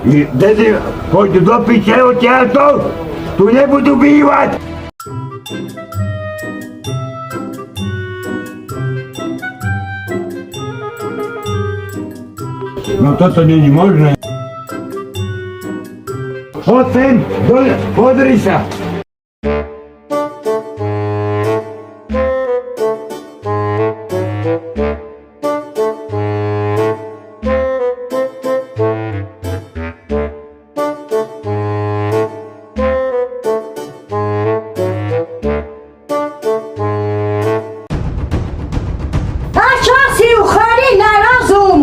Dede, poď do piče odtiaľto, tu nebudú bývať. No toto není možné. Poď sem, dole, podri sa. A čo si uchorý na rozum?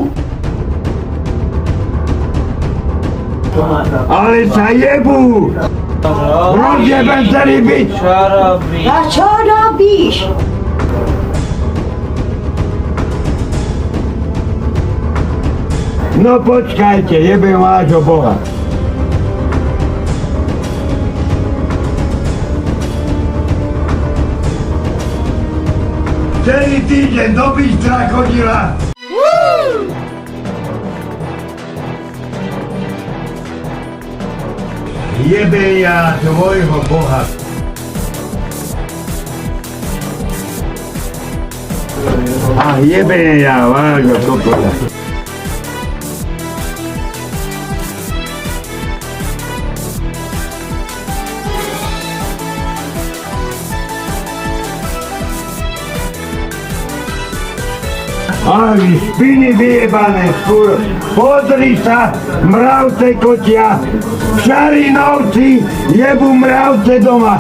Ale sa jebú. Rozjebem celý byt. Čo robíš? A čo robíš? No počkajte, jebem vášho boha. Celý týždeň do Bystra chodila. Jebe ja tvojho boha. A jebe ja vášho kokota. A vy špiny vyjebané, skôr, pozri sa, mravce kotia, Šarinovci jebu mravce doma.